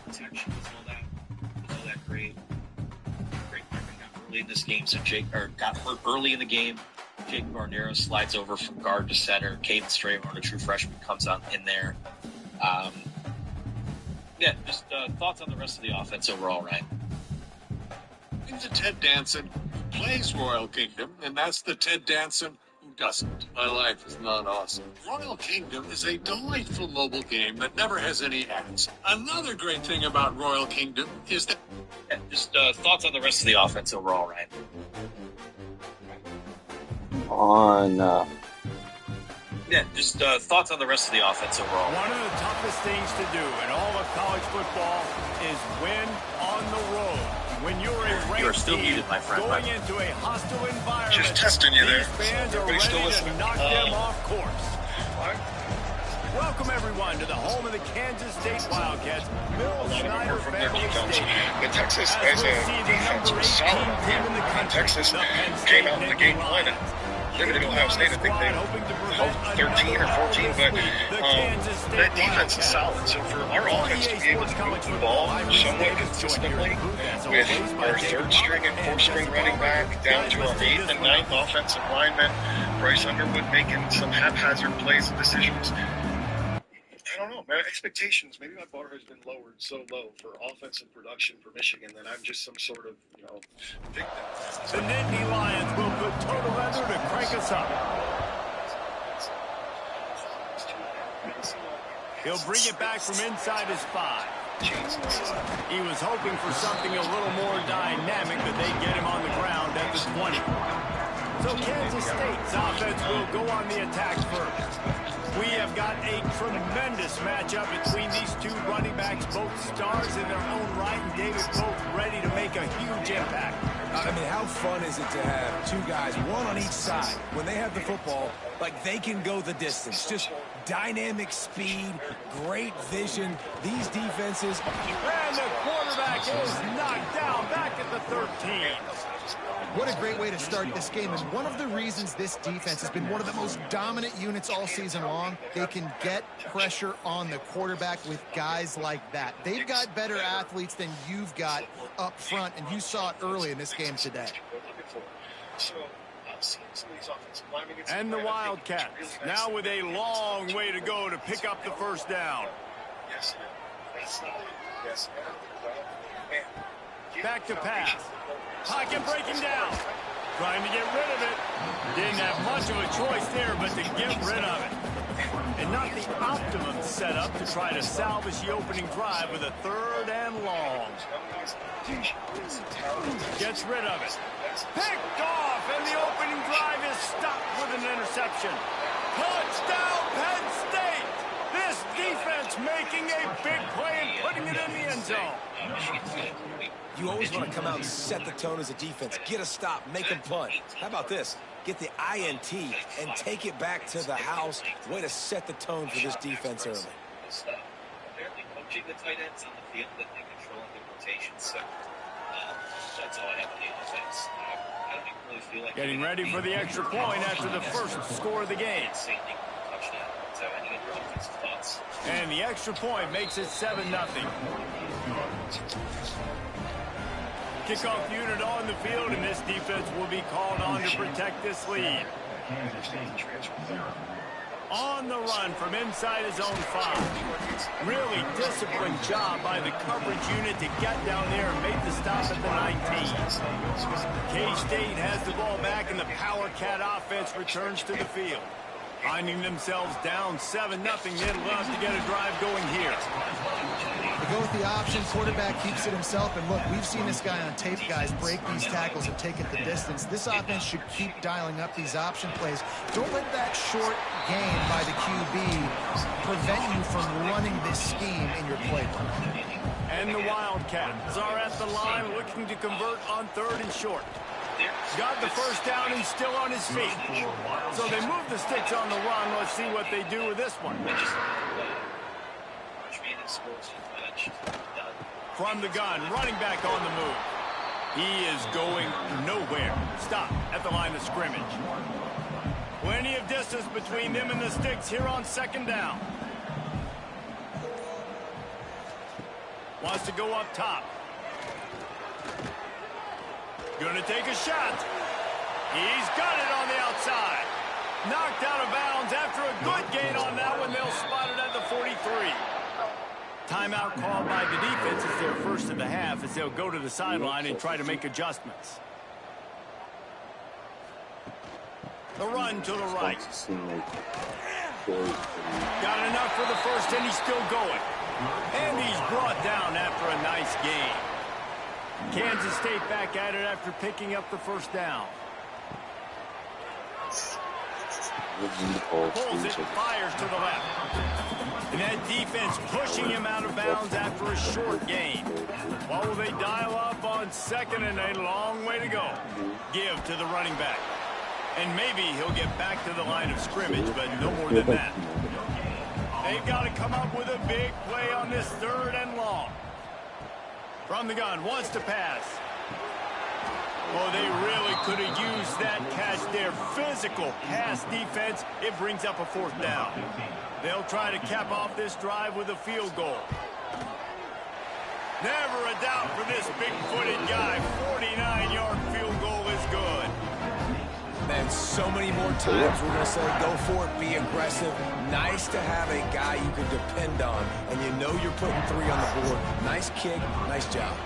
protection is all that great. Got early in this game, so got hurt early in the game. Jake Barnero slides over from guard to center. Caden Strayhorn, a true freshman, comes on in there. Just thoughts on the rest of the offense overall, Ryan? He's a Ted Danson who plays Royal Kingdom, and that's the Ted Danson who doesn't. My life is not awesome. Royal Kingdom is a delightful mobile game that never has any ads. Another great thing about Royal Kingdom is that... Thoughts on the rest of the offense overall, Ryan? Thoughts on the rest of the offense overall. One of the toughest things to do in all of college football is win on the road. When you're a ranked still team muted, my friend, going into a hostile environment, just testing you there. These fans are ready to knock them off course. Welcome, everyone, to the home of the Kansas State Wildcats, Bill Snyder Family Stadium. But Texas, as a defense, was solid. Texas came out in the game winning. Limited Ohio State, I think they held 13 or 14, but that defense is solid. So for our offense to be able to move the ball somewhat consistently with our third string and fourth string running back down to our 8th and 9th offensive linemen, Bryce Underwood making some haphazard plays and decisions. I don't know. My expectations, maybe my bar has been lowered so low for offensive production for Michigan that I'm just some sort of, victim. The Nittany Lions will put total weather to crank us up. He'll bring it back from inside his 5. He was hoping for something a little more dynamic, but they get him on the ground at the 20. So Kansas State's offense will go on the attack first. We have got a tremendous matchup between these two running backs, both stars in their own right, and David both ready to make a huge impact. I mean, how fun is it to have two guys, one on each side, when they have the football, like they can go the distance. Just dynamic speed, great vision. These defenses... And the quarterback is knocked down back at the 13. What a great way to start this game. And one of the reasons this defense has been one of the most dominant units all season long, they can get pressure on the quarterback with guys like that. They've got better athletes than you've got up front, and you saw it early in this game today. And the Wildcats, now with a long way to go to pick up the first down. Back to pass. Pocket breaking down. Trying to get rid of it. Didn't have much of a choice there, but to get rid of it. And not the optimum setup to try to salvage the opening drive with a 3rd and long. Gets rid of it. Picked off, and the opening drive is stopped with an interception. Touchdown, Penn State! This defense making a big play and putting it in the end zone. You always want to come out and set the tone as a defense. Get a stop, make them punt. How about this? Get the INT and take it back to the house. Way to set the tone for this defense early. Apparently coaching the tight ends on the field that they control the rotations. So that's all I have on the offense. I don't even really feel like getting ready for the extra point after the first score of the game. And the extra point makes it 7-0. Kickoff unit on the field, and this defense will be called on to protect this lead. On the run from inside his own 5. Really disciplined job by the coverage unit to get down there and make the stop at the 19. K-State has the ball back, and the Power Cat offense returns to the field. Finding themselves down 7-0, they'd love to get a drive going here. They go with the option. Quarterback keeps it himself. And look, we've seen this guy on tape, guys, break these tackles and take it the distance. This offense should keep dialing up these option plays. Don't let that short gain by the QB prevent you from running this scheme in your playbook. And the Wildcats are at the line looking to convert on 3rd and short. Got the first down and still on his feet. So they move the sticks on the run. Let's see what they do with this one. From the gun, running back on the move. He is going nowhere. Stop at the line of scrimmage. Plenty of distance between them and the sticks here on 2nd down. Wants to go up top. Gonna take a shot. He's got it on the outside. Knocked out of bounds after a good gain on that one. They'll spot it at the 43. Timeout called by the defense is their first of the half as they'll go to the sideline and try to make adjustments. The run to the right. Got enough for the first, and he's still going. And he's brought down after a nice gain. Kansas State back at it after picking up the first down. Pulls it, fires to the left. And that defense pushing him out of bounds after a short gain. What will they dial up on second and a long way to go? Give to the running back. And maybe he'll get back to the line of scrimmage, but no more than that. They've got to come up with a big play on this 3rd and long. From the gun, wants to pass. Oh, they really could have used that catch there. Physical pass defense. It brings up a 4th down. They'll try to cap off this drive with a field goal. Never a doubt for this big-footed guy. 49-yard field goal is good. Man, so many more times we're going to say go for it, be aggressive. Nice to have a guy you can depend on, and you know you're putting 3 on the board. Nice kick, nice job.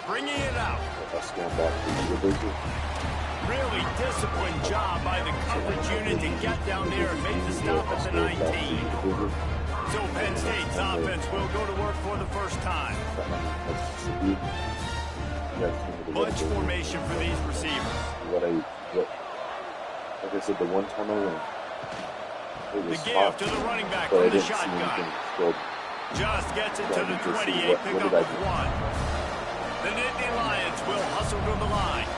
Bringing it out. Really disciplined job by the coverage unit to get down there and make the stop at the 19. So Penn State's offense will go to work for the first time. Bunch formation for these receivers. Like I said, the one time I went, the give to the running back from the shotgun. Just gets it to the 28, pick up of 1. The Nittany Lions will hustle to the line.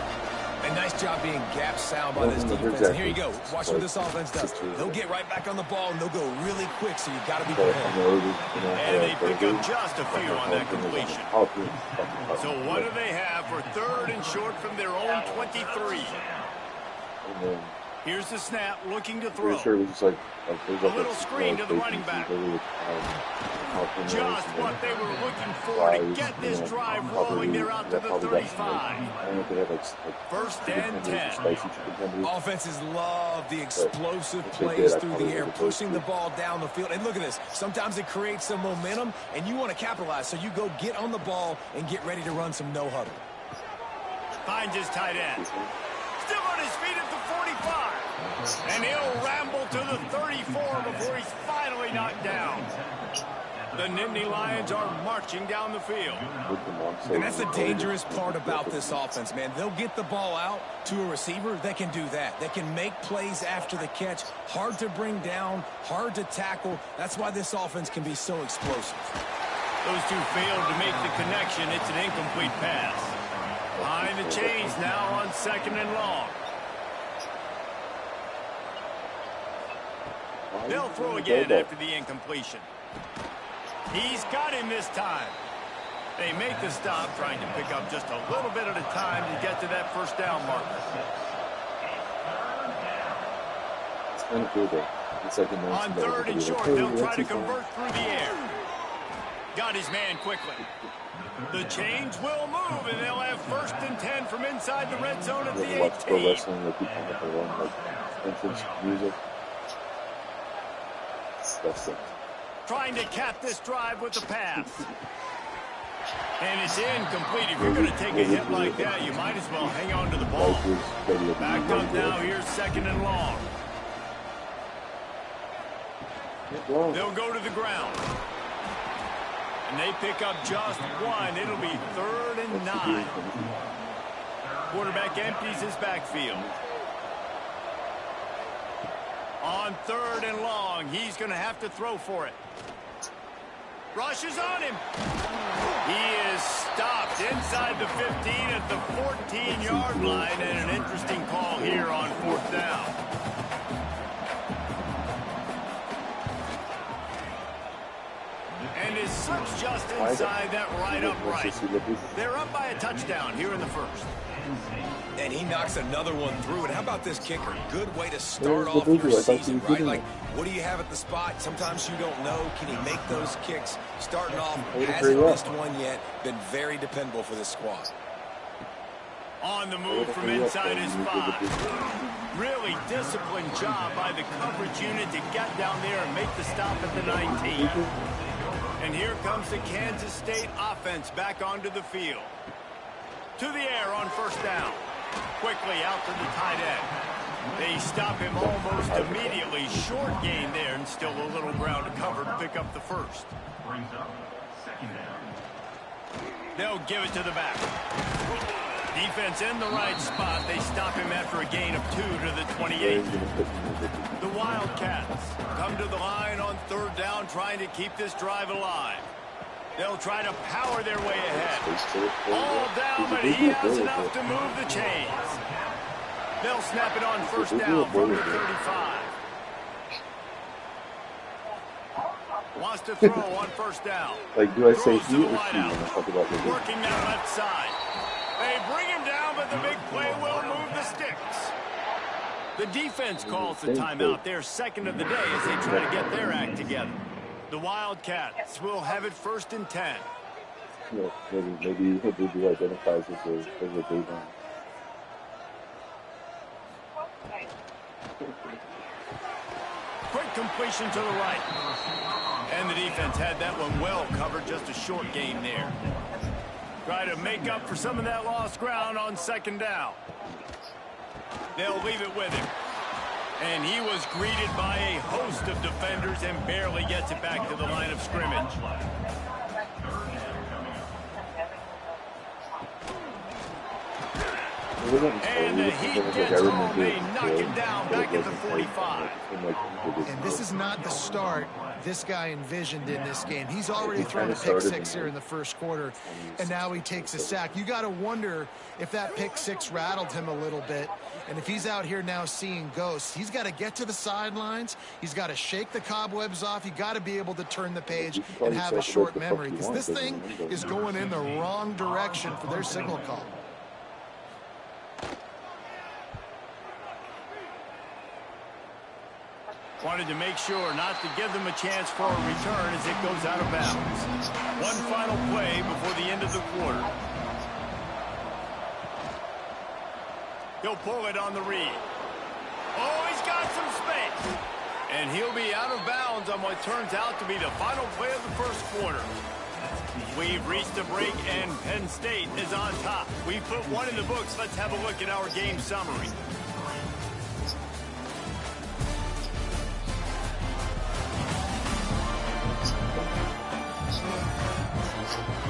A nice job being gap sound by this defense. And here you go. Watch what this offense does. They'll get right back on the ball, and they'll go really quick, so you got to be prepared. And they pick up just a few on that completion. So what do they have for 3rd and short from their own 23? Here's the snap, looking to throw. Sure it was like a little screen to the running back. Just what they were looking for to get this drive rolling. They're out to the 35. 1st and 10. Offenses love the explosive plays through the air, pushing the ball down the field. And look at this. Sometimes it creates some momentum, and you want to capitalize. So you go get on the ball and get ready to run some no-huddle. Finds his tight end. Still on his feet at the 45. And he'll ramble to the 34 before he's finally knocked down. The Nittany Lions are marching down the field. And that's the dangerous part about this offense, man. They'll get the ball out to a receiver. They can do that. They can make plays after the catch. Hard to bring down, hard to tackle. That's why this offense can be so explosive. Those two failed to make the connection. It's an incomplete pass. Behind the chains now on 2nd and long. They'll throw again after the incompletion. He's got him this time. They make the stop, trying to pick up just a little bit at a time to get to that 1st down marker. It's kind of cool, though. It's like on 3rd and short, they'll try to convert through the air. Got his man quickly. The chains will move, and they'll have 1st and 10 from inside the red zone at the 18. Trying to cap this drive with the pass. And it's incomplete. If you're going to take a hit like that, you might as well hang on to the ball. Backed up now. Here's 2nd and long. They'll go to the ground. And they pick up just 1. It'll be 3rd and 9. Quarterback empties his backfield. On 3rd and long, he's going to have to throw for it. Rushes on him. He is stopped inside the 15 at the 14-yard line, and an interesting call here on 4th down. And it slips just inside that right upright. They're up by a touchdown here in the 1st. And he knocks another one through. And how about this kicker? Good way to start off your season, right? Like, what do you have at the spot? Sometimes you don't know. Can he make those kicks? Starting off, hasn't missed one yet. Been very dependable for this squad. On the move from inside his 5. Really disciplined job by the coverage unit to get down there and make the stop at the 19. And here comes the Kansas State offense back onto the field. To the air on first down. Quickly out to the tight end. They stop him almost immediately. Short gain there, and still a little ground to cover to pick up the first. They'll give it to the back. Defense in the right spot. They stop him after a gain of 2 to the 28. The Wildcats come to the line on third down, trying to keep this drive alive. They'll try to power their way ahead. All down, but he has enough to move the chains. They'll snap it on first down from the 35. Wants to throw on first down. Like, do I say he or she when I talk about the game? Working that left side. They bring him down, but the big play will move the sticks. The defense calls the timeout. They're second of the day as they try to get their act together. The Wildcats will have it first and 10. Yeah, maybe he identifies as a big man. Quick completion to the right. And the defense had that one well covered, just a short gain there. Try to make up for some of that lost ground on second down. They'll leave it with him. And he was greeted by a host of defenders and barely gets it back to the line of scrimmage. And the Heat gets home. They knock him down back at the 45. And this is not the start this guy envisioned in this game. He's already thrown a pick 6 here in the first quarter, and now he takes a sack. You got to wonder if that pick 6 rattled him a little bit. And if he's out here now seeing ghosts, he's got to get to the sidelines. He's got to shake the cobwebs off. You got to be able to turn the page and have a short memory, because this thing is going in the wrong direction for their signal call. Wanted to make sure not to give them a chance for a return as it goes out of bounds. One final play before the end of the quarter. He'll pull it on the read. Oh, he's got some space. And he'll be out of bounds on what turns out to be the final play of the first quarter. We've reached a break, and Penn State is on top. We've put one in the books. Let's have a look at our game summary.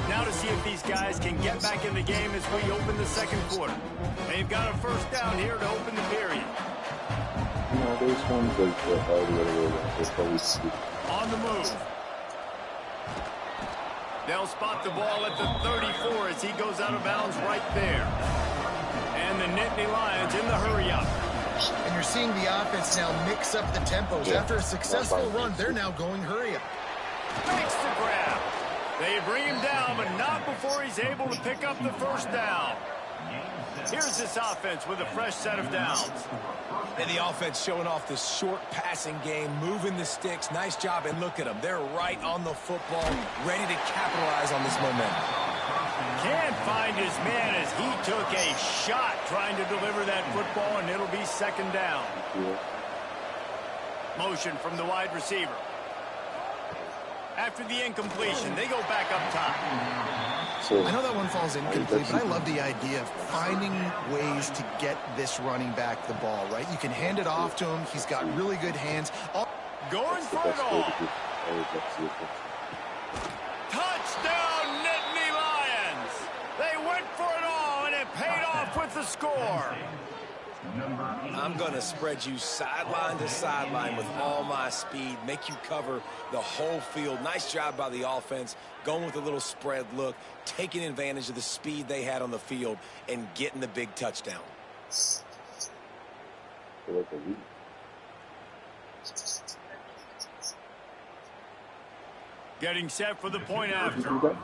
Now to see if these guys can get back in the game as we open the second quarter. They've got a first down here to open the period. You know, those ones like on the move. They'll spot the ball at the 34 as he goes out of bounds right there. And the Nittany Lions in the hurry-up. And you're seeing the offense now mix up the tempos. Yeah. After a successful run, they're now going hurry-up. Makes the grab. They bring him down, but not before he's able to pick up the first down. Here's this offense with a fresh set of downs. And the offense showing off this short passing game, moving the sticks. Nice job, and look at them. They're right on the football, ready to capitalize on this momentum. Can't find his man as he took a shot trying to deliver that football, and it'll be second down. Motion from the wide receiver. After the incompletion, they go back up top. I know that one falls incomplete, but I love the idea of finding ways to get this running back the ball, right? You can hand it off to him. He's got really good hands. Going for it all. Touchdown, Nittany Lions. They went for it all, and it paid off with the score. I'm going to spread you sideline to sideline with all my speed, make you cover the whole field. Nice job by the offense, going with a little spread look, taking advantage of the speed they had on the field, and getting the big touchdown. Getting set for the point after.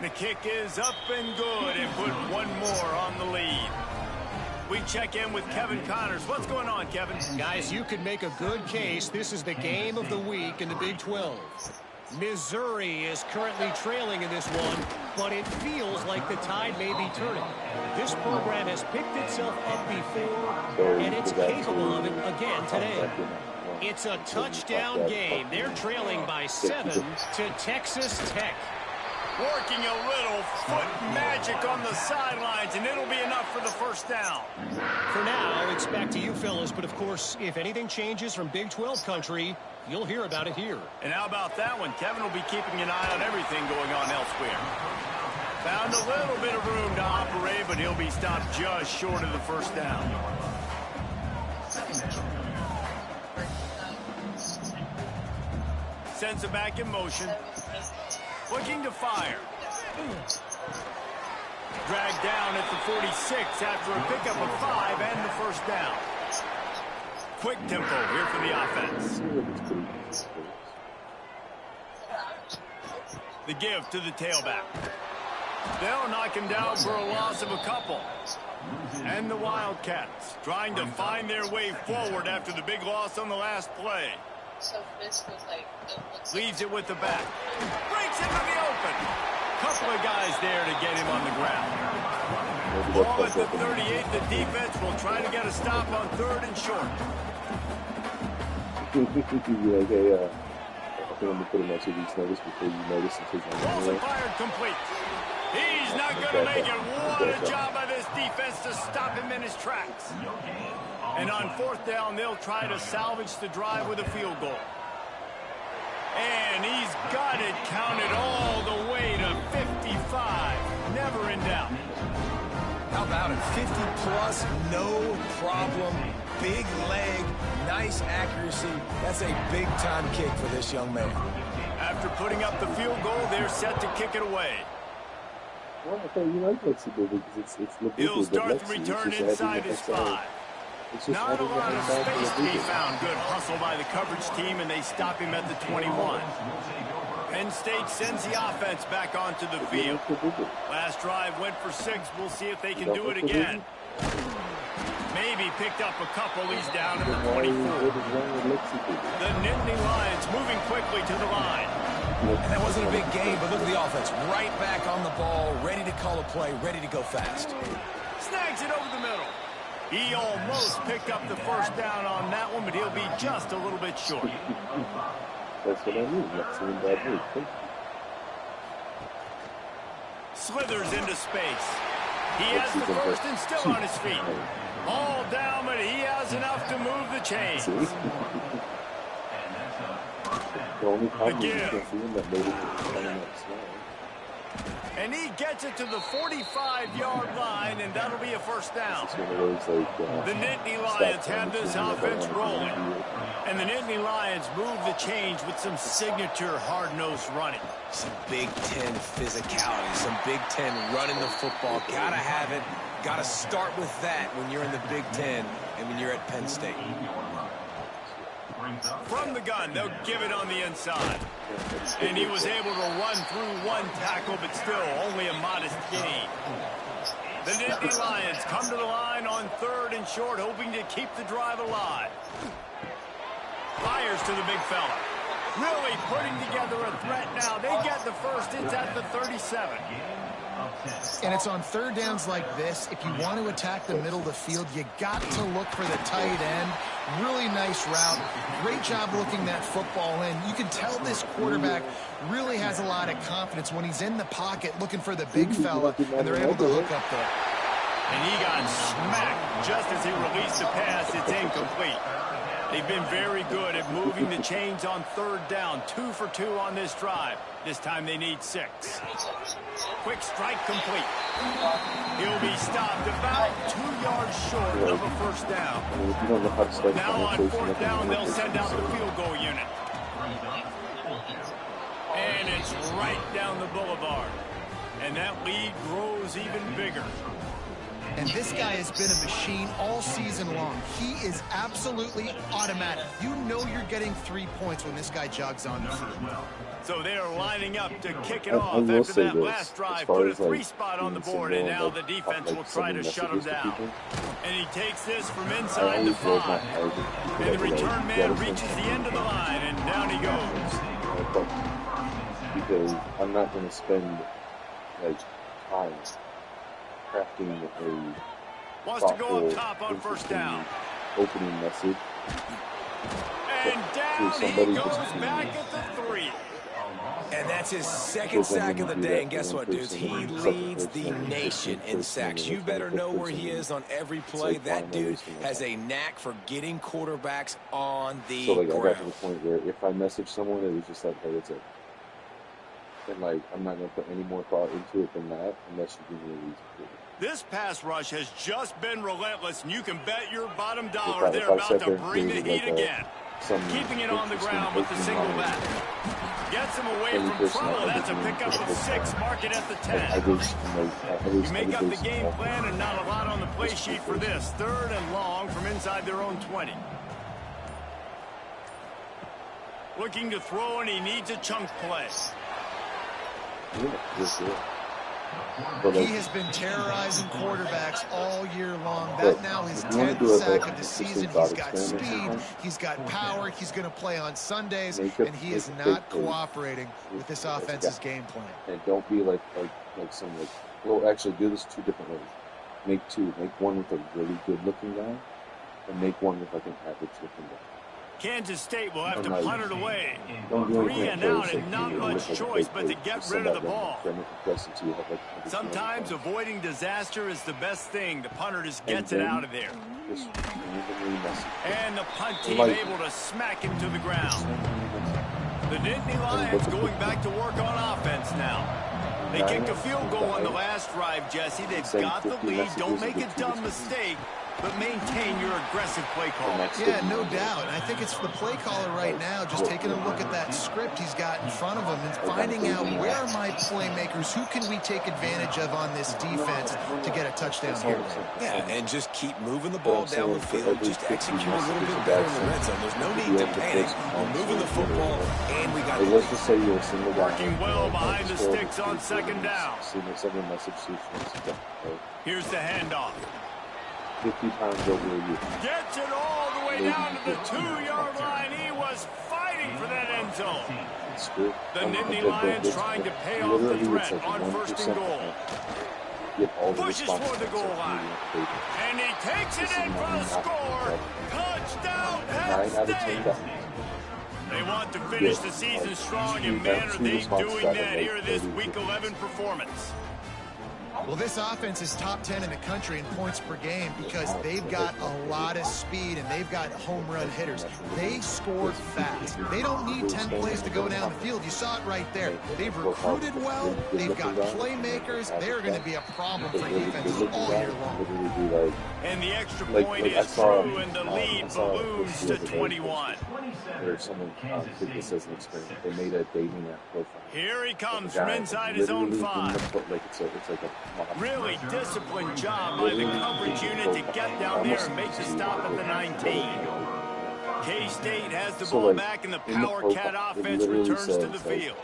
The kick is up and good and put one more on the lead. We check in with Kevin Connors. What's going on, Kevin? Guys, you could make a good case. This is the game of the week in the Big 12. Missouri is currently trailing in this one, but it feels like the tide may be turning. This program has picked itself up before, and it's capable of it again today. It's a touchdown game. They're trailing by 7 to Texas Tech. Working a little foot magic on the sidelines, and it'll be enough for the first down. For now, it's back to you fellas, but of course, if anything changes from Big 12 country, you'll hear about it here. And how about that one? Kevin will be keeping an eye on everything going on elsewhere. Found a little bit of room to operate, but he'll be stopped just short of the first down. Sends it back in motion. Looking to fire. Dragged down at the 46 after a pickup of 5 and the first down. Quick tempo here for the offense. The give to the tailback. They'll knock him down for a loss of a couple. And the Wildcats trying to find their way forward after the big loss on the last play. Leaves it with the back. Breaks into the open. Couple of guys there to get him on the ground. Ball at the 38. The defense will try to get a stop on 3rd and short. I think I'm going to put him on 2 weeks notice before you notice and take him Balls fired complete. He's not going to make it. What a job by this defense to stop him in his tracks. And on 4th down, they'll try to salvage the drive with a field goal. And he's got it counted all the way to 55. Never in doubt. How about it? 50-plus, no problem. Big leg, nice accuracy. That's a big-time kick for this young man. After putting up the field goal, they're set to kick it away. Well, I thought you like Lexi because it's He'll start the return inside his 5. Not a lot of space to be found. Good hustle by the coverage team, and they stop him at the 21. Penn State sends the offense back onto the field. Last drive went for 6. We'll see if they can do it again. Maybe picked up a couple. He's down at the 24. The Nittany Lions moving quickly to the line. And that wasn't a big game, but look at the offense. Right back on the ball, ready to call a play, ready to go fast. Snags it over the middle. He almost picked up the first down on that one, but he'll be just a little bit short. That's what I mean. Not seeing bad move. Slithers into space. He has the first and still on his feet. All down, but he has enough to move the chains. The only problem is you can't see him that made it coming up slow. And he gets it to the 45-yard line, and that'll be a first down. The Nittany Lions have this offense rolling. And the Nittany Lions move the change with some signature hard-nosed running. Some Big Ten physicality, some Big Ten running the football. Gotta have it. Gotta start with that when you're in the Big Ten and when you're at Penn State. From the gun, they'll give it on the inside. And he was able to run through one tackle, but still only a modest gain. The Nittany Lions come to the line on 3rd and short, hoping to keep the drive alive. Fires to the big fella. Really putting together a threat now. They get the first. It's at the 37. And it's on 3rd downs like this. If you want to attack the middle of the field, you got to look for the tight end. Really nice route. Great job looking that football in. You can tell this quarterback really has a lot of confidence when he's in the pocket looking for the big fella, and they're able to hook up there. And he got smacked just as he released the pass. It's incomplete. They've been very good at moving the chains on 3rd down. 2 for 2 on this drive. This time they need 6. Quick strike complete. He'll be stopped about 2 yards short of a first down. Now on 4th down, they'll send out the field goal unit. And it's right down the boulevard. And that lead grows even bigger. And this guy has been a machine all season long. He is absolutely automatic. You know you're getting 3 points when this guy jogs on the field. So they are lining up to kick it off after that last drive. Put a 3 spot on the board, and now the defense will try to shut him down. And he takes this from inside the 5. And the return man reaches the end of the line, and down he goes. Because I'm not going to spend like time crafting a wants to go up top on first down. Opening message. And down he goes back at the 3. And that's his second sack of the day. And guess what, dudes? He leads the nation in sacks. You better know where he is on every play. That dude has a knack for getting quarterbacks on the ground. So, like, I got to the point where if I message someone, it was just like, hey, it's it. And, like, I'm not going to put any more thought into it than that unless you give me a reason to. This pass rush has just been relentless, and you can bet your bottom dollar they're about to bring the heat again. Keeping it on the ground with the single back. Gets him away from trouble. That's a pickup of 6. Mark it at the 10. You make up the game plan, and not a lot on the play sheet for this. 3rd and long from inside their own 20. Looking to throw, and he needs a chunk play. He has been terrorizing quarterbacks all year long. That now his 10th sack of the season. He's got speed. He's got power. He's going to play on Sundays, and he is not cooperating with this offense's game plan. And don't be like some like. Well, actually, do this 2 different ways. Make 2. Make one with a really good-looking guy, and make one with like an average-looking guy. Kansas State will have to punt it away. 3 and out, and not much choice but to get rid of the ball. Sometimes avoiding disaster is the best thing. The punter just gets it out of there. And the punt team able to smack him to the ground. The Nittany Lions going back to work on offense now. They kicked a field goal on the last drive, Jesse. They've got the lead. Don't make a dumb mistake, but maintain your aggressive play call. Yeah, no doubt. I think it's the play caller right now just taking a look at that script he's got in front of him and finding out where are my playmakers, who can we take advantage of on this defense to get a touchdown here. Yeah, and just keep moving the ball down the field. Just execute a little bit better in the red zone. There's no need to panic. We're moving the football, and we got the let's just say you're a single guy. Working well behind the sticks on 2nd down. Here's the handoff. 50 times over a year. Gets it all the way down to the 2-yard line. He was fighting for that end zone. The Nittany Lions trying to pay off the threat on 1st and goal. Pushes for the goal line. And he takes it in for the score. Touchdown, Penn State. They want to finish the season strong, and man, are they doing that here in this Week 11 performance. Well, this offense is top 10 in the country in points per game because they've got a lot of speed and they've got home run hitters. They scored fast. They don't need 10 plays to go down the field. You saw it right there. They've recruited well. They've got playmakers. They're going to be a problem for defenses all year long. And the extra point is through, and the lead balloons to 21. There's someone this as an experiment. They made a dating app profile. Here he comes from inside his own 5. Really disciplined job by the coverage unit to get down there and make the stop at the 19. K-State has the ball back, and the Power Cat offense returns to the field.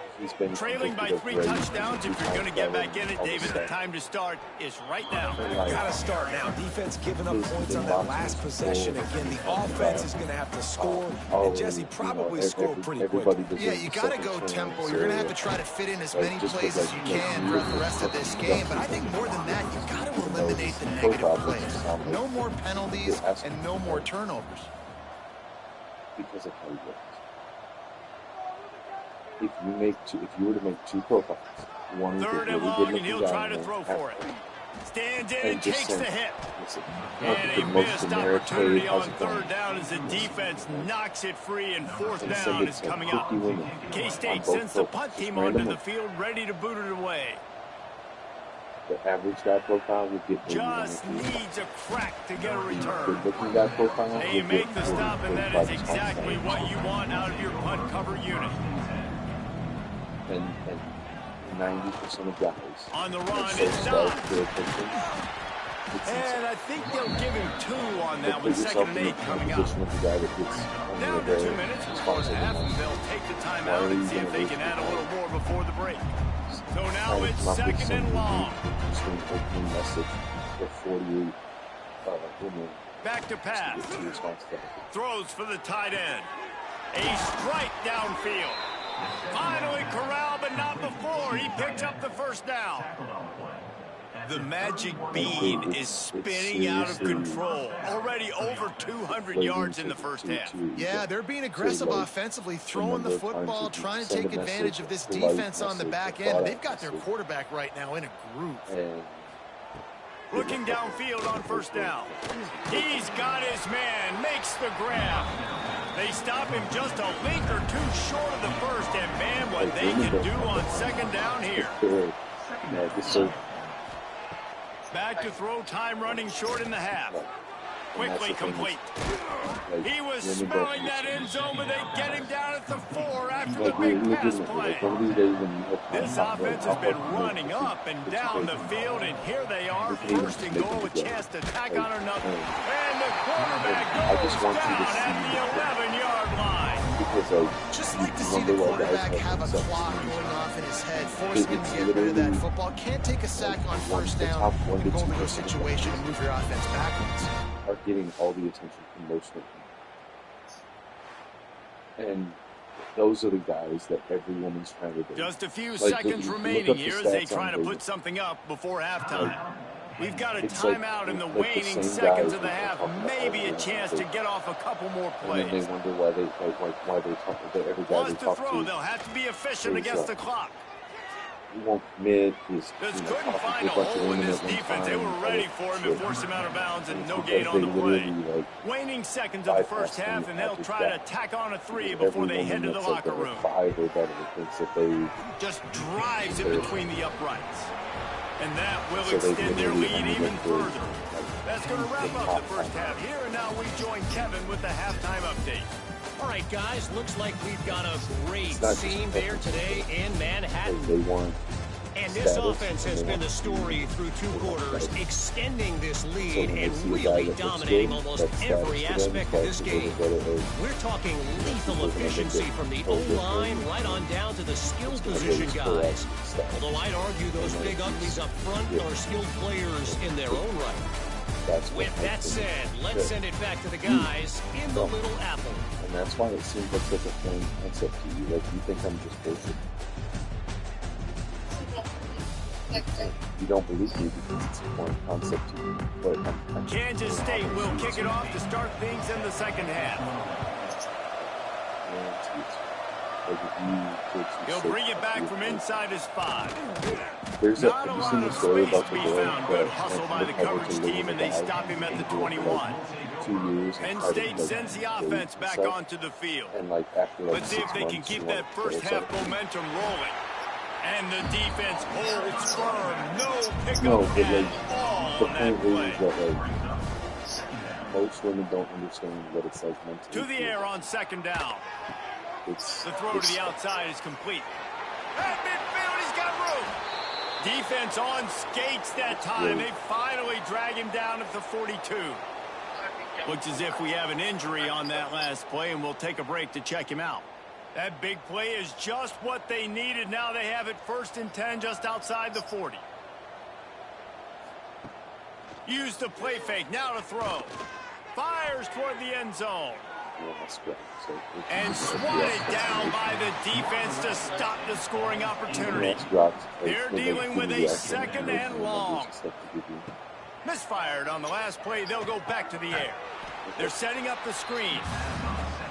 Trailing by 3 touchdowns. If you're going to get back in it, David, the time to start is right now. Got to start now. Defense giving up points on that last possession. Again, the offense is going to have to score, and Jesse probably scored pretty quickly. Yeah, you got to go tempo. You're going to have to try to fit in as many plays as you can throughout the rest of this game. But I think more than that, you got to eliminate the negative plays. No more penalties and no more turnovers. Because of how he works. If you were to make 2 profiles, one 3rd and long, and he'll try to throw for it. Stands in and takes the hit. And a missed opportunity on 3rd down as the defense knocks it free, and 4th down is coming up. K-State sends the punt team onto the field, ready to boot it away. The average guy profile would get just needs a crack to get a return. Looking guy profile, and you make the stop, and that is exactly what you want out of your punt cover unit. And 90% of guys on the run is stopped. And I think they'll give him 2 on that with 2nd and 8 coming up. Down to 2 minutes before the half, and they'll take the timeout and see if they can add a little more before the break. So now it's 2nd and long. Back to pass. Throws for the tight end. A strike downfield. Finally corralled, but not before. He picks up the first down. The magic bean is spinning out of control. Already over 200 yards in the first half. Yeah, they're being aggressive offensively, throwing the football, trying to take advantage of this defense on the back end. They've got their quarterback right now in a groove. Looking downfield on first down. He's got his man, makes the grab. They stop him just a link or 2 short of the first, and man, what they can do on 2nd down here. Back to throw, time running short in the half. Quickly complete. He was smelling that end zone, but they get him down at the 4 after the big pass play. This offense has been running up and down the field, and here they are, 1st and goal, a chance to tack on another. And the quarterback goes down at the 11-yard line. Just like to see the quarterback have a clock going off in his head, forcing him to get rid of that football. Can't take a sack on 1st down and go into a situation and move your offense backwards. Are getting all the attention from most of them. And those are the guys that every woman's trying to do. Just a few seconds remaining here as they try to put something up before halftime. We've got a timeout in the waning seconds of the half. Maybe a chance to get off a couple more plays. And then they wonder why they talk to every guy they talk to. They'll have to be efficient against the clock. He won't commit. Just couldn't find a hole in this defense. They were ready for him and forced him out of bounds, and no gain on the play. Waning seconds of the first half, and they'll try to tack on a 3 before they head to the locker room. 5 or better thinks that they just drives it between the uprights. And that will extend their lead even further. That's going to wrap up the first half. Here and now we join Kevin with the halftime update. All right, guys, looks like we've got a great scene there today in Manhattan. And this offense has been the story through 2 quarters, extending this lead and really dominating almost every aspect of this game. We're talking lethal efficiency from the O-line right on down to the skill position guys. Although I'd argue those big uglies up front are skilled players in their own right. With that said, let's send it back to the guys in the Little Apple. And that's why it seems like such a foreign concept to you. Like, you think I'm just bullshit. You don't believe me because it's a foreign concept to you. But Kansas State will kick it off to start things in the 2nd half. He'll bring it back from inside his 5. Not a lot of space to be found. Good hustle by the coverage team, and they stop him at the 21. Penn State sends the offense back onto the field. Let's see if they can keep that first half momentum rolling. And the defense holds firm. No pickup at all on that play. Most women don't understand what it's like mentally. To the air on 2nd down. The throw to the outside is complete. At midfield, he's got room. Defense on skates that time. They finally drag him down at the 42. Looks as if we have an injury on that last play, and we'll take a break to check him out. That big play is just what they needed. Now they have it 1st and 10 just outside the 40. Use the play fake. Now to throw. Fires toward the end zone. And swatted down by the defense to stop the scoring opportunity. They're dealing with a 2nd and long. Misfired on the last play. They'll go back to the air. They're setting up the screen.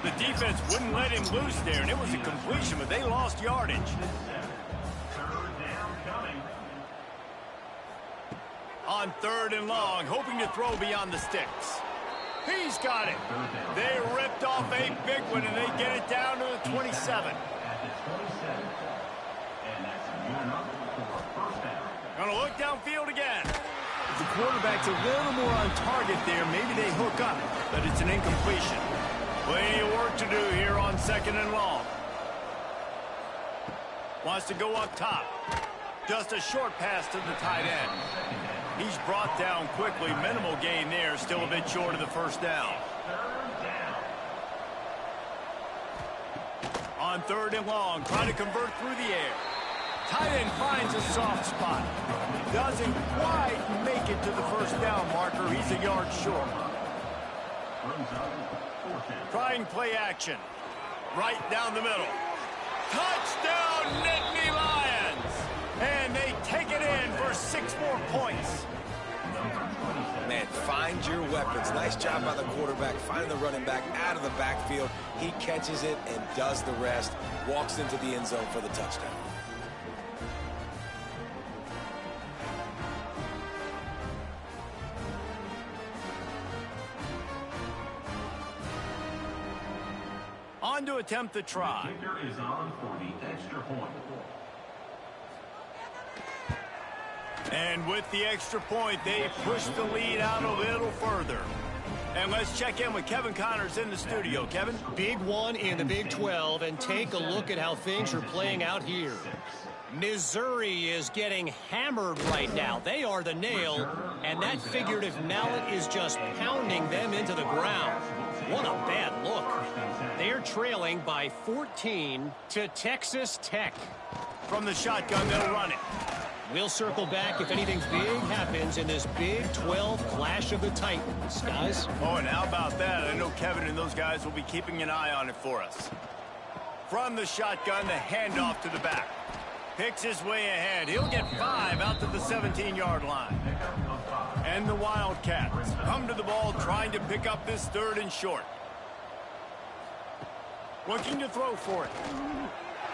The defense wouldn't let him loose there, and it was a completion, but they lost yardage. On 3rd and long, hoping to throw beyond the sticks. He's got it. They ripped off a big one, and they get it down to the 27. Gonna look downfield again. The quarterback's a little more on target there. Maybe they hook up, but it's an incompletion. Plenty of work to do here on 2nd and long. Wants to go up top. Just a short pass to the tight end. He's brought down quickly. Minimal gain there. Still a bit short of the first down. On 3rd and long, trying to convert through the air. Tight end finds a soft spot. Doesn't quite make it to the first down marker. He's a yard short. Trying play action. Right down the middle. Touchdown, Nittany Lions! And they take it in for 6 more points. Man, find your weapons. Nice job by the quarterback, finding the running back out of the backfield. He catches it and does the rest. Walks into the end zone for the touchdown. On to attempt the try. Kicker is on for the extra point. And with the extra point, they push the lead out a little further. And let's check in with Kevin Connors in the studio. Kevin? Big one in the Big 12, and take a look at how things are playing out here. Missouri is getting hammered right now. They are the nail, and that figurative mallet is just pounding them into the ground. What a bad look. They're trailing by 14 to Texas Tech. From the shotgun, they'll run it. We'll circle back if anything big happens in this Big 12 Clash of the Titans, guys. Oh, and how about that? I know Kevin and those guys will be keeping an eye on it for us. From the shotgun, the handoff to the back. Picks his way ahead. He'll get 5 out to the 17-yard line. And the Wildcats come to the ball trying to pick up this 3rd and short. Looking to throw for it.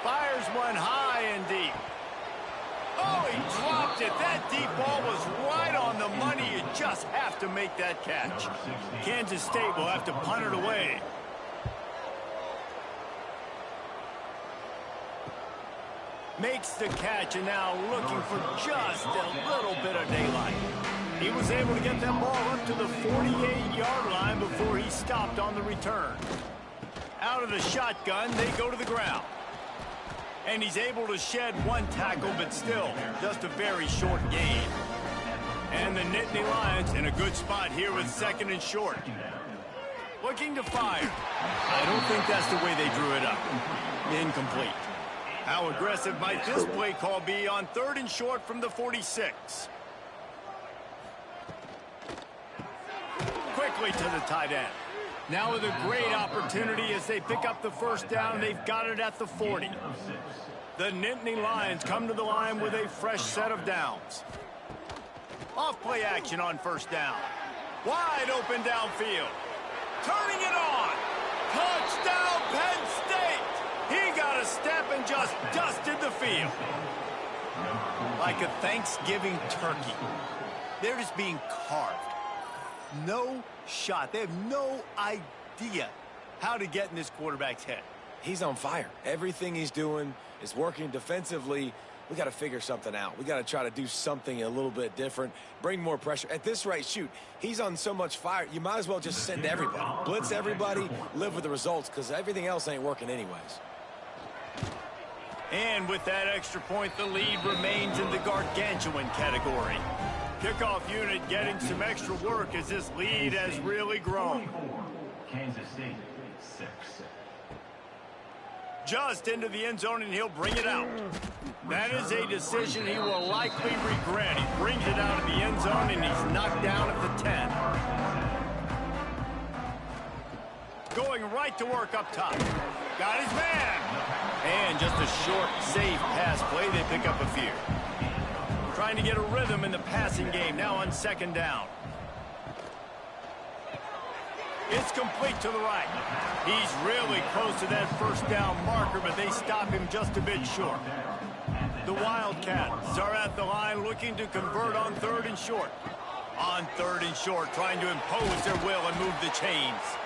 Fires one high and deep. Oh, he dropped it. That deep ball was right on the money. You just have to make that catch. Kansas State will have to punt it away. Makes the catch, and now looking for just a little bit of daylight. He was able to get that ball up to the 48-yard line before he stopped on the return. Out of the shotgun, they go to the ground. And he's able to shed 1 tackle, but still just a very short gain. And the Nittany Lions in a good spot here with 2nd and short. Looking to fire. I don't think that's the way they drew it up. Incomplete. How aggressive might this play call be on 3rd and short from the 46? Quickly to the tight end. Now with a great opportunity as they pick up the first down. They've got it at the 40. The Nittany Lions come to the line with a fresh set of downs. Off play action on 1st down. Wide open downfield. Turning it on. Touchdown, Penn State. He got a step and just dusted the field. Like a Thanksgiving turkey. They're just being carved. No shot. They have no idea how to get in this quarterback's head. He's on fire. Everything he's doing is working defensively. We got to figure something out. We got to try to do something a little bit different, bring more pressure. At this rate, shoot, he's on so much fire, you might as well just send everybody. Blitz everybody, live with the results, because everything else ain't working anyways. And with that extra point, the lead remains in the gargantuan category. Kickoff unit getting some extra work as this lead has really grown. Kansas State 6. Just into the end zone, and he'll bring it out. That is a decision he will likely regret. He brings it out of the end zone, and he's knocked down at the 10. Going right to work up top. Got his man. And just a short, safe pass play. They pick up a few. Trying to get a rhythm in the passing game. Now on 2nd down. It's complete to the right. He's really close to that first down marker, but they stop him just a bit short. The Wildcats are at the line looking to convert on 3rd and short. On 3rd and short, trying to impose their will and move the chains.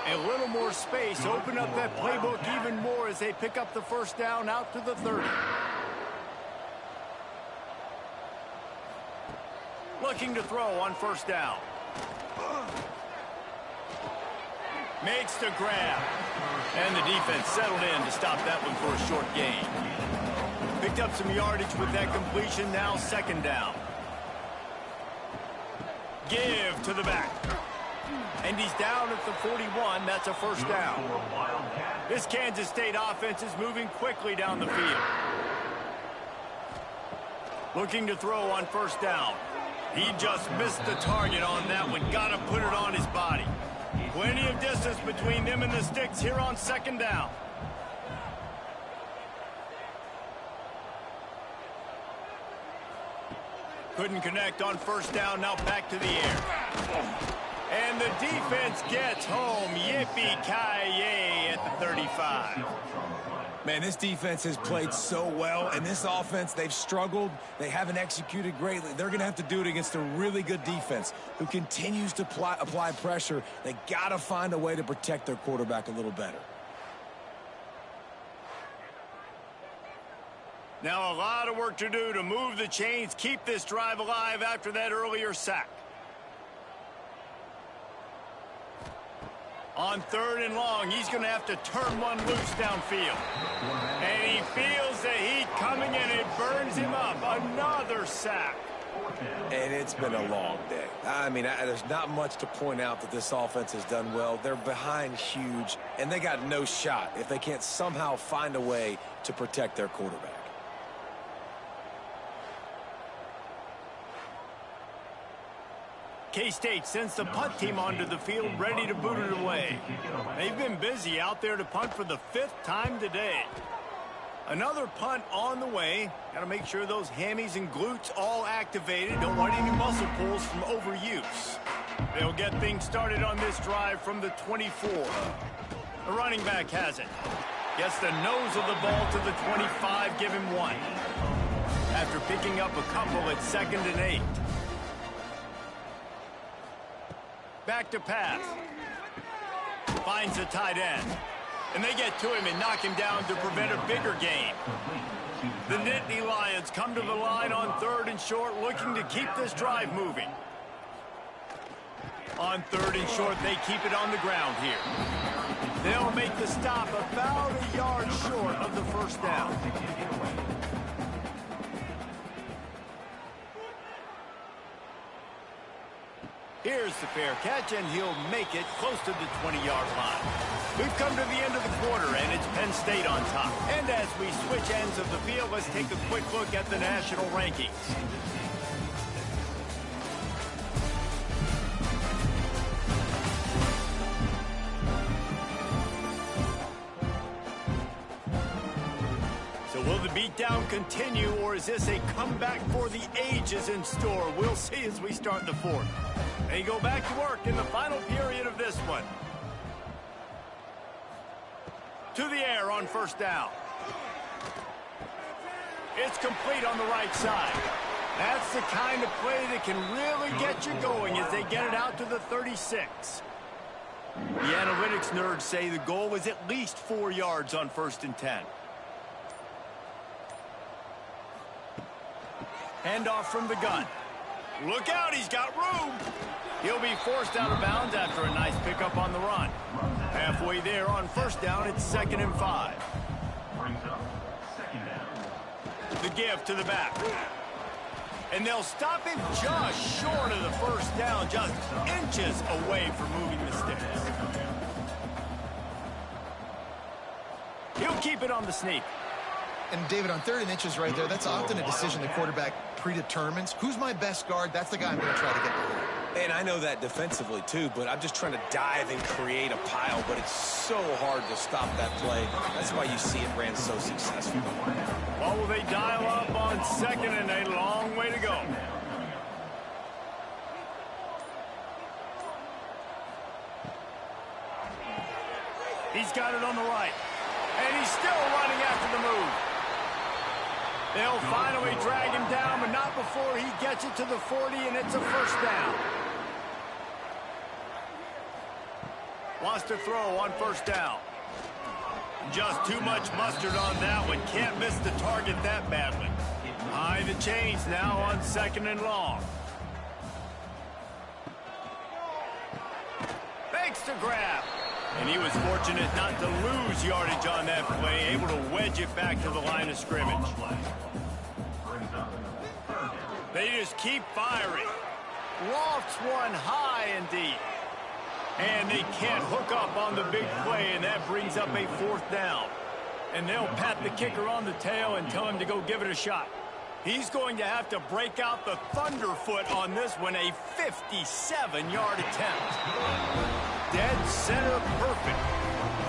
A little more space, open up that playbook even more as they pick up the first down out to the 30. Looking to throw on 1st down. Makes the grab. And the defense settled in to stop that one for a short gain. Picked up some yardage with that completion, now 2nd down. Give to the back. And he's down at the 41. That's a first down. This Kansas State offense is moving quickly down the field. Looking to throw on first down. He just missed the target on that one. Got to put it on his body. Plenty of distance between them and the sticks here on second down. Couldn't connect on first down. Now back to the air. And the defense gets home. Yippee-ki-yay at the 35. Man, this defense has played so well, and this offense, they've struggled. They haven't executed greatly. They're going to have to do it against a really good defense who continues to apply pressure. They got to find a way to protect their quarterback a little better. Now a lot of work to do to move the chains, keep this drive alive after that earlier sack. On third and long, he's going to have to turn one loose downfield. And he feels the heat coming in. It burns him up. Another sack. And it's been a long day. I mean, there's not much to point out that this offense has done well. They're behind huge, and they got no shot if they can't somehow find a way to protect their quarterback. K-State sends the punt team onto the field, ready to boot it away. They've been busy out there to punt for the 5th time today. Another punt on the way. Got to make sure those hammies and glutes all activated. Don't want any muscle pulls from overuse. They'll get things started on this drive from the 24. The running back has it. Gets the nose of the ball to the 25, give him 1. After picking up a couple at 2nd and 8. Back to pass. Finds the tight end. And they get to him and knock him down to prevent a bigger gain. The Nittany Lions come to the line on 3rd and short, looking to keep this drive moving. On 3rd and short, they keep it on the ground here. They'll make the stop about a yard short of the first down. Here's the fair catch, and he'll make it close to the 20-yard line. We've come to the end of the quarter, and it's Penn State on top. And as we switch ends of the field, let's take a quick look at the national rankings. So will the beatdown continue, or is this a comeback for the ages in store? We'll see as we start the 4th. They go back to work in the final period of this one. To the air on first down. It's complete on the right side. That's the kind of play that can really get you going as they get it out to the 36. The analytics nerds say the goal was at least 4 yards on 1st and 10. Handoff from the gun. Look out, he's got room. He'll be forced out of bounds after a nice pickup on the run. Halfway there on first down, it's 2nd and 5. The give to the back. And they'll stop him just short of the first down, just inches away from moving the sticks. He'll keep it on the sneak. And David, on 3rd and inches right there, that's often a decision the quarterback predetermines. Who's my best guard? That's the guy I'm going to try to get behind. And I know that defensively, too, but I'm just trying to dive and create a pile, but it's so hard to stop that play. That's why you see it ran so successful. Well, will they dial up on 2nd and a long way to go? He's got it on the right. And he's still running after the move. They'll finally drag him down, but not before he gets it to the 40, and it's a first down. Wants to throw on first down. Just too much mustard on that one. Can't miss the target that badly. High the chains now on 2nd and long. Makes the grab. And he was fortunate not to lose yardage on that play, able to wedge it back to the line of scrimmage. They just keep firing. Lofts one high and deep. And they can't hook up on the big play, and that brings up a 4th down. And they'll pat the kicker on the tail and tell him to go give it a shot. He's going to have to break out the thunderfoot on this one, a 57-yard attempt. Dead center perfect.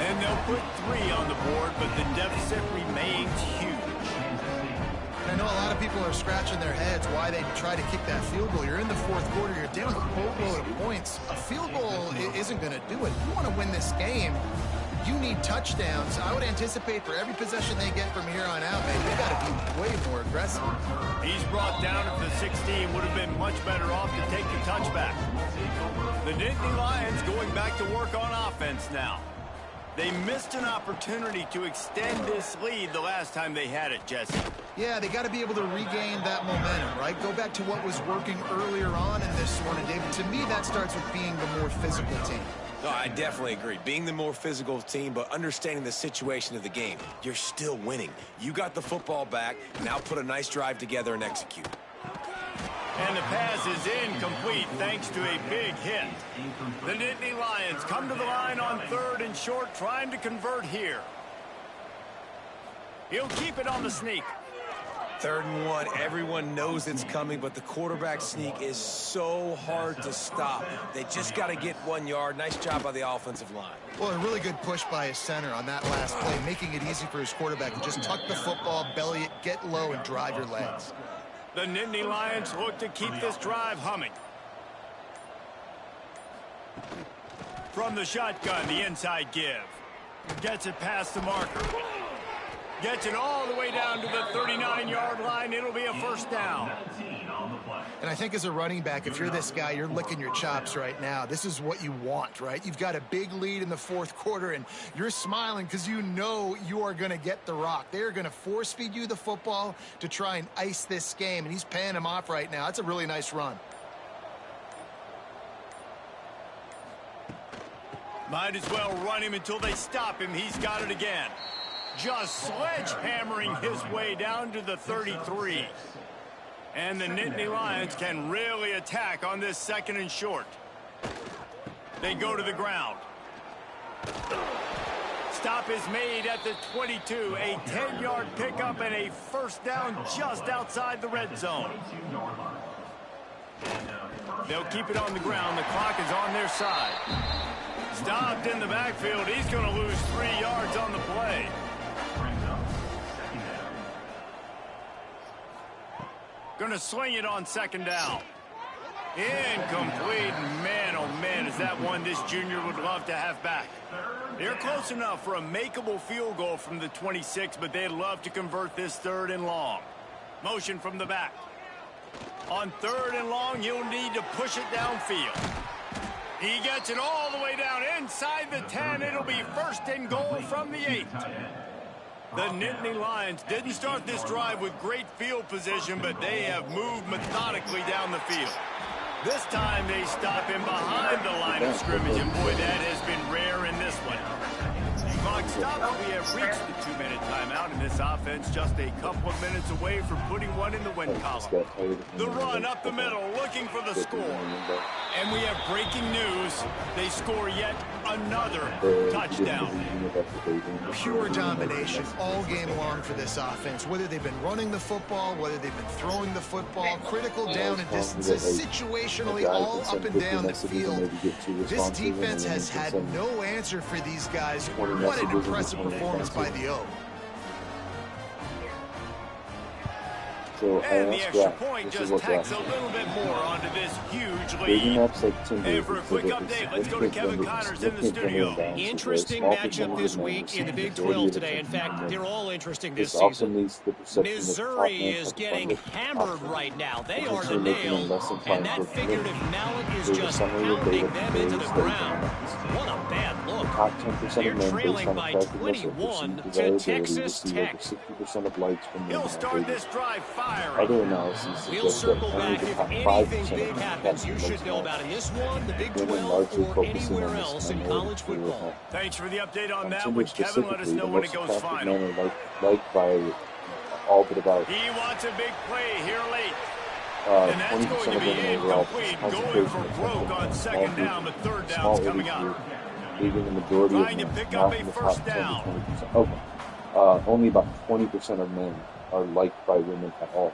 And they'll put 3 on the board, but the deficit remains huge. I know a lot of people are scratching their heads why they try to kick that field goal. You're in the 4th quarter. You're down a boatload of points. A field goal isn't going to do it. If you want to win this game, you need touchdowns. I would anticipate for every possession they get from here on out, man, they got to be way more aggressive. He's brought down at the 16. Would have been much better off to take the touchback. The Nittany Lions going back to work on offense now. They missed an opportunity to extend this lead the last time they had it, Jesse. Yeah, they got to be able to regain that momentum, right? Go back to what was working earlier on in this one. And, David, to me, that starts with being the more physical team. No, I definitely agree. Being the more physical team, but understanding the situation of the game. You're still winning. You got the football back. Now put a nice drive together and execute. And the pass is incomplete thanks to a big hit. The Nittany Lions come to the line on 3rd and short, trying to convert here. He'll keep it on the sneak. 3rd and 1. Everyone knows it's coming, but the quarterback sneak is so hard to stop. They just got to get 1 yard. Nice job by the offensive line. Well, a really good push by his center on that last play, making it easy for his quarterback to just tuck the football, belly it, get low, and drive your legs. The Nittany Lions look to keep this drive humming. From the shotgun, the inside give. Gets it past the marker. Gets it all the way down to the 39-yard line. It'll be a 1st down. And I think as a running back, if you're this guy, you're licking your chops right now. This is what you want, right? You've got a big lead in the 4th quarter, and you're smiling because you know you are going to get the rock. They're going to force feed you the football to try and ice this game, and he's paying him off right now. That's a really nice run. Might as well run him until they stop him. He's got it again. Just sledgehammering his way down to the 33. And the Nittany Lions can really attack on this 2nd and short. They go to the ground. Stop is made at the 22. A 10-yard pickup and a 1st down just outside the red zone. They'll keep it on the ground. The clock is on their side. Stopped in the backfield. He's going to lose 3 yards on the play. Going to sling it on 2nd down. Incomplete. Man, oh man, is that one this junior would love to have back. They're close enough for a makeable field goal from the 26, but they'd love to convert this 3rd and long. Motion from the back. On 3rd and long, you'll need to push it downfield. He gets it all the way down inside the 10. It'll be 1st and goal from the 8. The Nittany Lions didn't start this drive with great field position, but they have moved methodically down the field. This time they stop him behind the line of scrimmage, and boy, that has been rare in this one. Clock stopped. We have reached the 2-minute timeout, and this offense just a couple of minutes away from putting one in the win column. The run up the middle, looking for the score. And we have breaking news. They score yet another touchdown. Pure domination all game long for this offense. Whether they've been running the football, whether they've been throwing the football, critical down and distances, situationally all up and down the field. This defense has had no answer for these guys. What an impressive performance by the O. And the extra point just tacks a little bit more onto this huge lead. And for a quick update, let's go to Kevin Connors in the studio. Interesting matchup this week in the Big 12 today. In fact, they're all interesting this season. Missouri is getting hammered right now. They are the nail, and that figurative mallet is just pounding them into the ground. What a bad look. They're trailing by 21 to Texas Tech. He'll start this drive firing. Other analysis. We'll circle back if anything big happens you should know about in this one, the Big 12, or anywhere else in college football. Thanks for the update on that one, Kevin. Let us know when it goes final. Like by all but about. He wants a big play here late. And that's 20% going to of be women overall. incomplete, going for broke on second down. The third down's coming up. Leaving the majority of Trying to men, pick not up in a the top first 10 to down. 20%. Okay. Only about 20% of men are liked by women at all.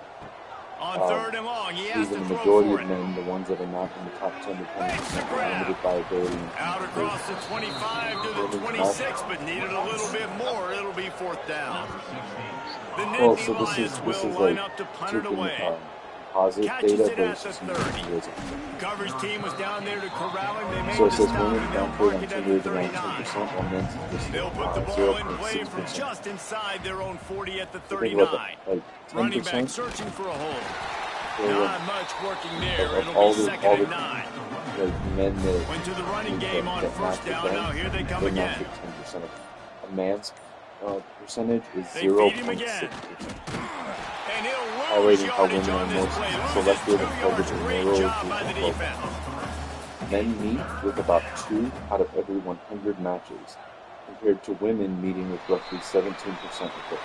On third and long, he has to Leaving the throw majority for of it. men, the ones that are not in the top 10 to 20%, Makes the are grab. limited by ability. Out across the 25 to the 26, but needed a little bit more. It'll be fourth down. The Well, Nittany so this Lions is will like line up to punt it away. taking positive Catches data it at the versus 30. Coverage team was down there to corral him. They made so it the says stop, women and they'll downfield mark on it two at the yards around 39. 10%, while men's is just They'll put the ball in play from 0.6%. just inside their own 40 at the Think about 39. that, like Running back 10%. searching for a hole. So Not much working there. of It'll all be the second and 9. like men that Went to the running game on that first match down. with them, Now here they come they again. match at 10% of a man's percentage is They feed him 0.6%. again. And he'll lose Highlighting how yardage women on are this more play. Loses selective 2 and yards. targeted Great narrow job by the vision defense. programs. Men meet with about 2 out of every 100 matches, compared to women meeting with roughly 17% of them.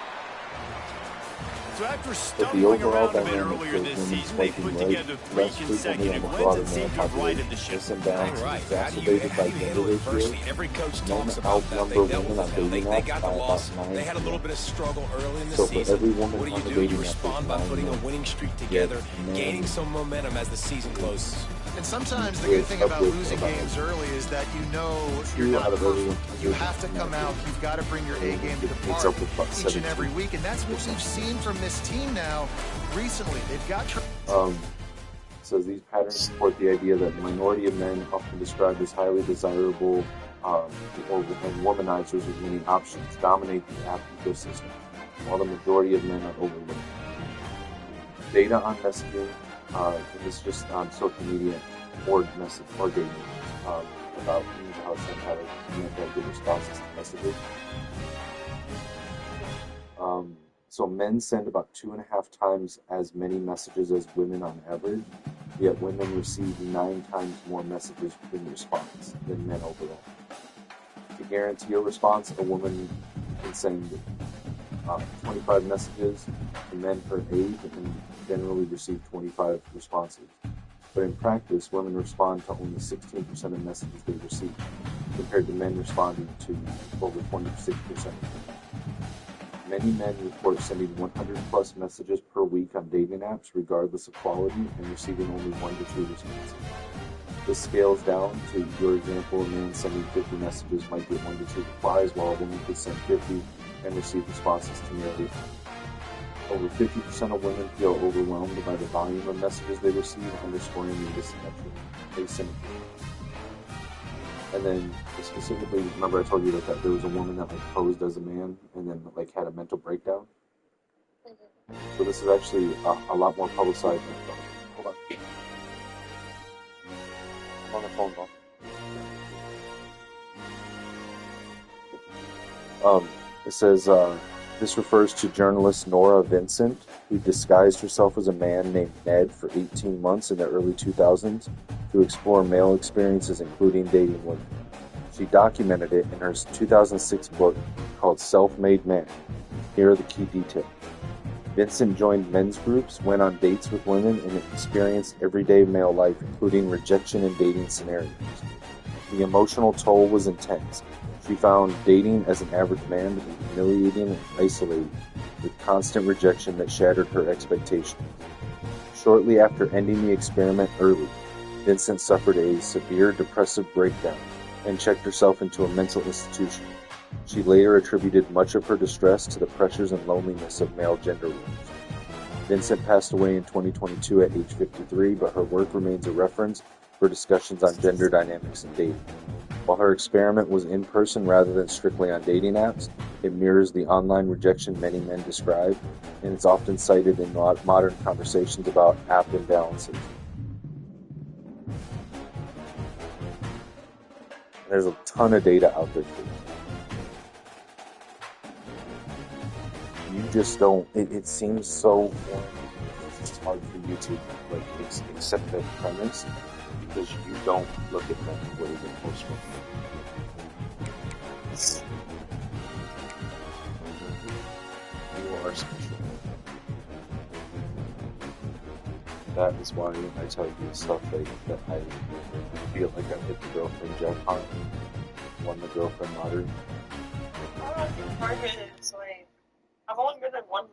So after But the stumbling overall around a bit dynamic earlier shows this women season, they spiking put right together 3 less frequently on consecutive the wins broader and seem male to have righted population. the ship. This imbalance Right. is How do exacerbated by you gender handle ratios. adversity? Every coach Men talks about that. They outnumber dealt women with on it. dating They apps got by the about loss. 9 They had a little bit of struggle early in the So for season. every woman What on a do? dating You app, respond by there's putting a 9 winning streak men. together, Yet gaining men some momentum as the season closes. And sometimes the good thing about with losing about games early is that you know you're 2 not out of every perfect. 100 You have to come out. You've got to bring your A game to the It's party up with about each and every 17%. week, and that's what we've seen from this team now recently. They've got. Says these patterns support the idea that the minority of men, often described as highly desirable and womanizers as winning options, dominate the app ecosystem, while the majority of men are overlooked. Data on messaging, and this is just on social media or dating, about how some have good responses to messages. So men send about 2.5 times as many messages as women on average, yet women receive 9 times more messages in response than men overall. To guarantee a response, a woman can send 25 messages to men per age and generally receive 25 responses. But in practice, women respond to only 16% of messages they receive, compared to men responding to over 26%. Many men report sending 100 plus messages per week on dating apps, regardless of quality, and receiving only 1 to 2 responses. This scales down to your example: a man sending 50 messages might get 1 to 2 replies, while a woman could send 50 and receive responses to nearly. Over 50% of women feel overwhelmed by the volume of messages they receive, underscoring the asymmetry. And then specifically, remember I told you that there was a woman that posed as a man and then had a mental breakdown. So this is actually a lot more publicized than I thought. Hold on. I'm on the phone call. It says this refers to journalist Nora Vincent, who disguised herself as a man named Ned for 18 months in the early 2000s to explore male experiences, including dating women. She documented it in her 2006 book called Self-Made Man. Here are the key details. Vincent joined men's groups, went on dates with women, and experienced everyday male life, including rejection and dating scenarios. The emotional toll was intense. She found dating as an average man to be humiliating and isolating, with constant rejection that shattered her expectations. Shortly after ending the experiment early, Vincent suffered a severe depressive breakdown and checked herself into a mental institution. She later attributed much of her distress to the pressures and loneliness of male gender roles. Vincent passed away in 2022 at age 53, but her work remains a reference for discussions on gender dynamics and dating. While her experiment was in person rather than strictly on dating apps, it mirrors the online rejection many men describe, and it's often cited in modern conversations about app imbalances. There's a ton of data out there for you. You just don't. It seems so foreign. It's hard for you to accept that premise because you don't look at them the way that most women. You are special. that is why when I tell you stuff like that, I feel like I hit the girlfriend jackpot, won the girlfriend lottery. I don't think Target is like, I've only been in one